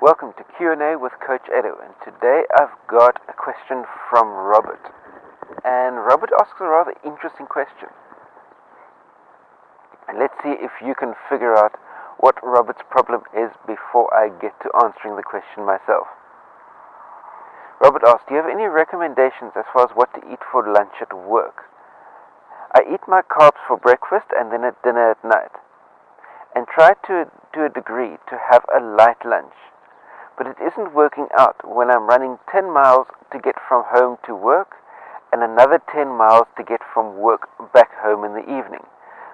Welcome to Q&A with Coach Edo, and today I've got a question from Robert. And Robert asks a rather interesting question. And let's see if you can figure out what Robert's problem is before I get to answering the question myself. Robert asks, do you have any recommendations as far as what to eat for lunch at work? I eat my carbs for breakfast and then at dinner at night, and try to a degree to have a light lunch. But it isn't working out when I'm running 10 miles to get from home to work and another 10 miles to get from work back home in the evening.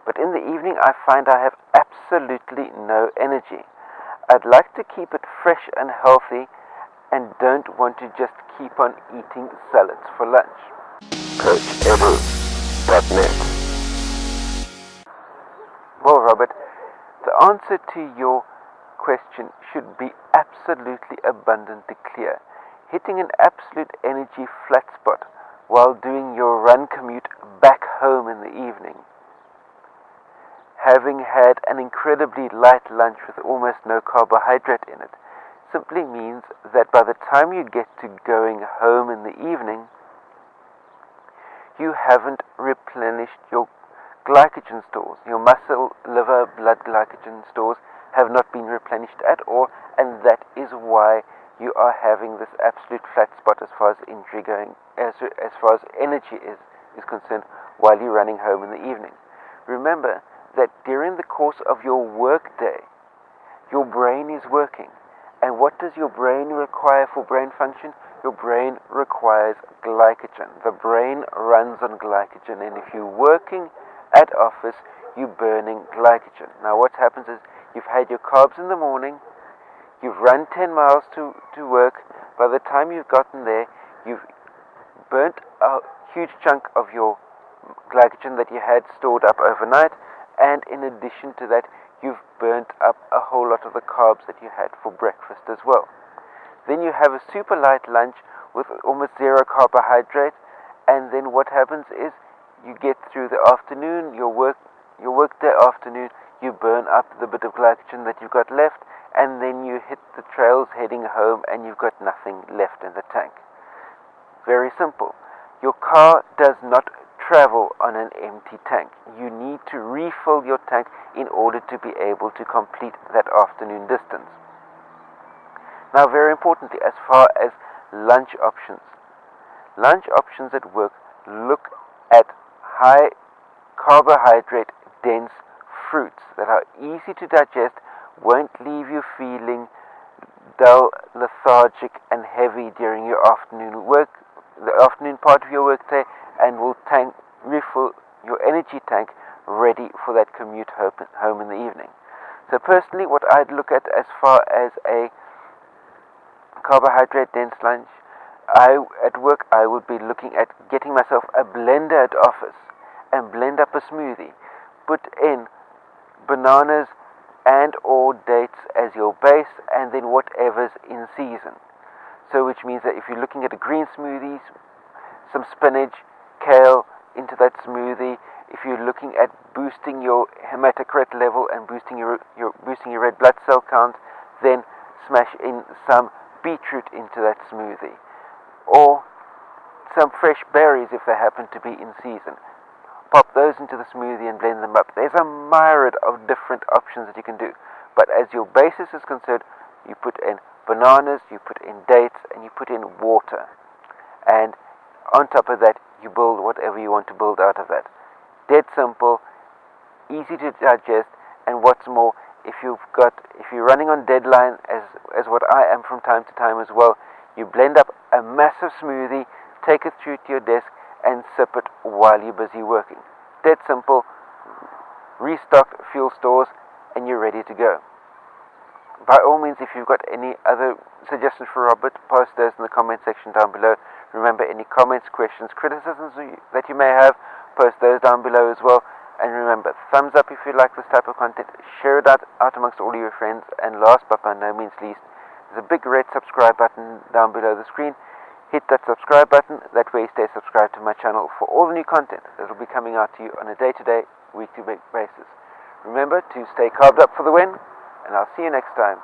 But in the evening I find I have absolutely no energy. I'd like to keep it fresh and healthy and don't want to just keep on eating salads for lunch. CoachEdu.net. Well, Robert, the answer to your question should be absolutely abundantly clear. Hitting an absolute energy flat spot while doing your run commute back home in the evening. Having had an incredibly light lunch with almost no carbohydrate in it simply means that by the time you get to going home in the evening, you haven't replenished your glycogen stores. Your muscle, liver, blood glycogen stores have not been replenished at all, and that is why you are having this absolute flat spot as far as injury going, as far as energy is concerned while you're running home in the evening. Remember that during the course of your work day, your brain is working. And what does your brain require for brain function? Your brain requires glycogen. The brain runs on glycogen, and if you're working at office, you're burning glycogen. Now what happens is you've had your carbs in the morning, you've run 10 miles to work. By the time you've gotten there, you've burnt a huge chunk of your glycogen that you had stored up overnight, and in addition to that, you've burnt up a whole lot of the carbs that you had for breakfast as well. Then you have a super light lunch with almost zero carbohydrate, and then what happens is you get through the afternoon, your workday afternoon, you burn up the bit of glycogen that you've got left, and then you hit the trails heading home and you've got nothing left in the tank. Very simple. Your car does not travel on an empty tank. You need to refill your tank in order to be able to complete that afternoon distance. Now, very importantly, as far as lunch options at work, look at high carbohydrate dense fruits that are easy to digest, won't leave you feeling dull, lethargic and heavy during your the afternoon part of your workday, and will refill your energy tank ready for that commute home in the evening. So personally, what I'd look at as far as a carbohydrate dense lunch, at work I would be looking at getting myself a blender at office and blend up a smoothie. Put in bananas and or dates as your base, and then whatever's in season. So which means that if you're looking at a green smoothie, some spinach, kale into that smoothie. If you're looking at boosting your hematocrit level and boosting your red blood cell count, then smash in some beetroot into that smoothie, or some fresh berries if they happen to be in season. Pop those into the smoothie and blend them up. There's a myriad of different options that you can do, but as your basis is concerned, you put in bananas, you put in dates, and you put in water, and on top of that you build whatever you want to build out of that. Dead simple, easy to digest, and what's more, if you're running on deadline, as what I am from time to time as well, you blend up a massive smoothie, take it through to your desk, and sip it while you're busy working. Dead simple, restock fuel stores, and you're ready to go. By all means, if you've got any other suggestions for Robert, post those in the comment section down below. Remember, any comments, questions, criticisms that you may have, post those down below as well. And remember, thumbs up if you like this type of content, share it out amongst all of your friends, and last but by no means least, there's a big red subscribe button down below the screen. Hit that subscribe button, that way you stay subscribed to my channel for all the new content that will be coming out to you on a day-to-day, week-to-week basis. Remember to stay carved up for the win, and I'll see you next time.